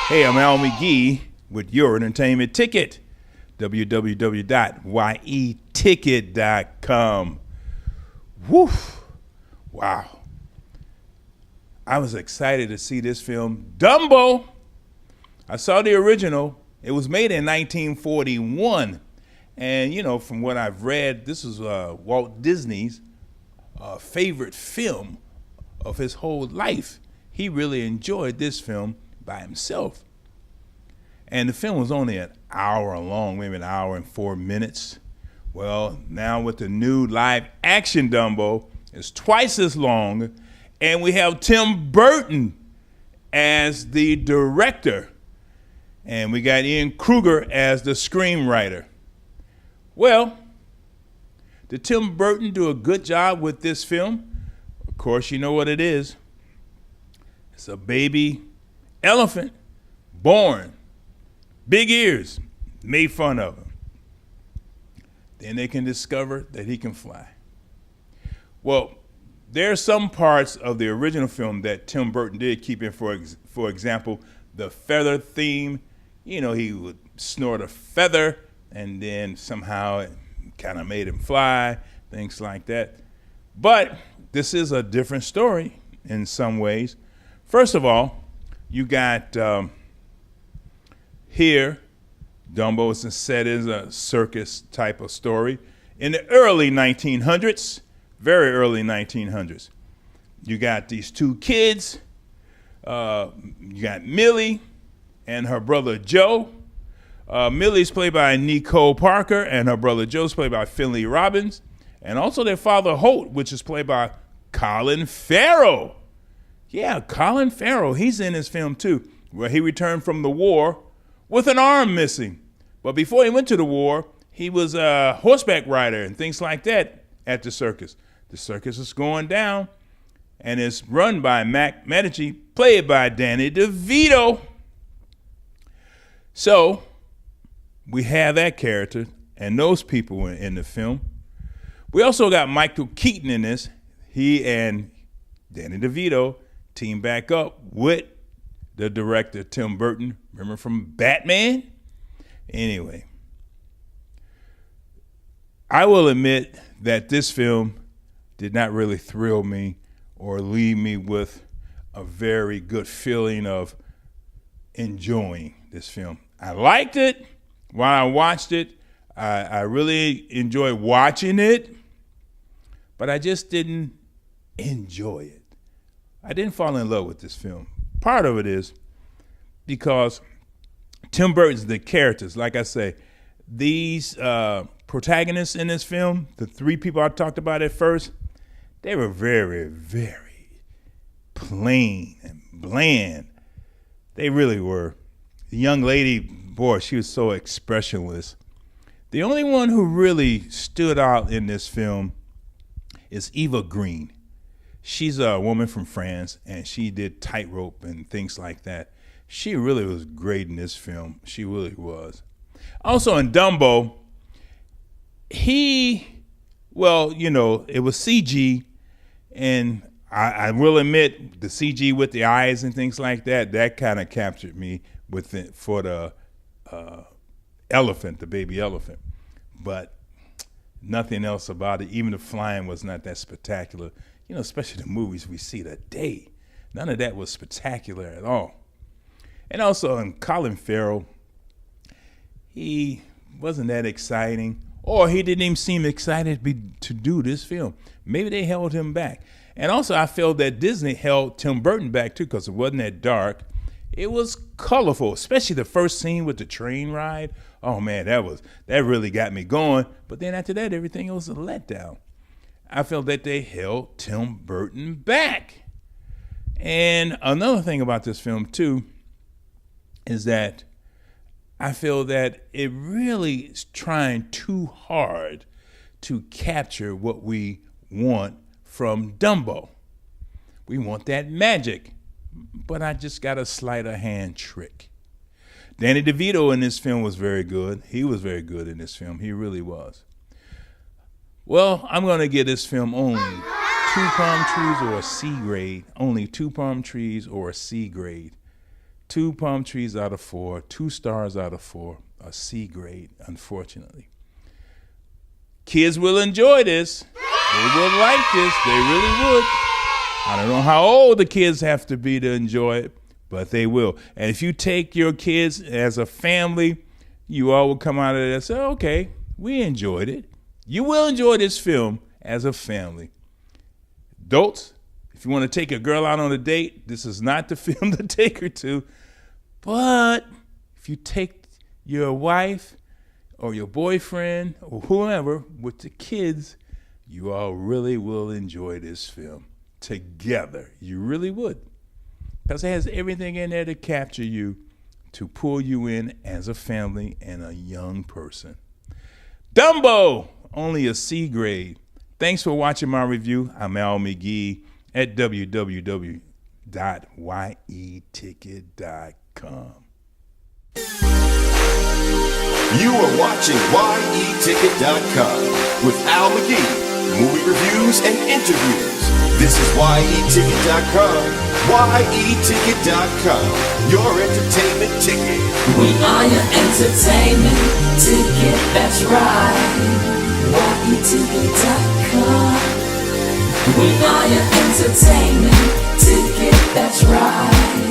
Hey, I'm Al McGee with your entertainment ticket. www.yeticket.com. Woo! Wow. I was excited to see this film, Dumbo. I saw the original. It was made in 1941. And, you know, from what I've read, this is Walt Disney's favorite film of his whole life. He really enjoyed this film by himself. And the film was only an hour long, maybe an hour and 4 minutes. Well, now with the new live action Dumbo, it's twice as long. And we have Tim Burton as the director. And we got Ian Kruger as the screenwriter. Well, did Tim Burton do a good job with this film? Of course, you know what it is. It's a baby elephant born, big ears, made fun of him. Then they can discover that he can fly. Well, there are some parts of the original film that Tim Burton did keep in, for example, the feather theme. You know, he would snort a feather and then somehow it kind of made him fly, things like that. But this is a different story in some ways. First of all, you got here, Dumbo is set as a circus type of story in the early 1900s, very early 1900s. You got these two kids. You got Millie and her brother Joe. Millie's played by Nico Parker, and her brother Joe's played by Finley Robbins, and also their father Holt, which is played by Colin Farrell. Yeah, Colin Farrell, he's in this film too, where he returned from the war with an arm missing. But before he went to the war, he was a horseback rider and things like that at the circus. The circus is going down, and it's run by Mac Medici, played by Danny DeVito. So we have that character and those people in the film. We also got Michael Keaton in this. He and Danny DeVito team back up with the director, Tim Burton. Remember from Batman? Anyway, I will admit that this film did not really thrill me or leave me with a very good feeling of enjoying this film. I liked it while I watched it. I really enjoyed watching it, but I just didn't enjoy it. I didn't fall in love with this film. Part of it is because Tim Burton's the characters. Like I say, these protagonists in this film, the three people I talked about at first, they were very, very plain and bland. They really were. The young lady, boy, she was so expressionless. The only one who really stood out in this film is Eva Green. She's a woman from France, and she did tightrope and things like that. She really was great in this film. She really was. Also in Dumbo, it was CG, and I will admit the CG with the eyes and things like that kind of captured me for the elephant, the baby elephant. But nothing else about it. Even the flying was not that spectacular. You know, especially the movies we see today. None of that was spectacular at all. And also in Colin Farrell, he wasn't that exciting, or he didn't even seem excited to do this film. Maybe they held him back. And also I felt that Disney held Tim Burton back too, because it wasn't that dark. It was colorful, especially the first scene with the train ride. Oh man, that really got me going. But then after that, everything was a letdown. I felt that they held Tim Burton back. And another thing about this film too is that I feel that it really is trying too hard to capture what we want from Dumbo. We want that magic, but I just got a sleight of hand trick. Danny DeVito in this film was very good. He was very good in this film. He really was. Well, I'm going to give this film only 2 palm trees or a C grade. Only 2 palm trees or a C grade. 2 palm trees out of 4, 2 stars out of 4, a C grade, unfortunately. Kids will enjoy this. They will like this. They really would. I don't know how old the kids have to be to enjoy it, but they will. And if you take your kids as a family, you all will come out of there and say, okay, we enjoyed it. You will enjoy this film as a family. Adults, if you want to take a girl out on a date, this is not the film to take her to. But if you take your wife or your boyfriend or whoever with the kids, you all really will enjoy this film together. You really would. Because it has everything in there to capture you, to pull you in as a family and a young person. Dumbo, only a C grade. Thanks for watching my review. I'm Al McGee at www.yeticket.com. You are watching YETicket.com with Al McGee, movie reviews and interviews. This is YETicket.com, YETicket.com, your entertainment ticket. We are your entertainment ticket, that's right. YETicket.com. We are your entertainment ticket, that's right.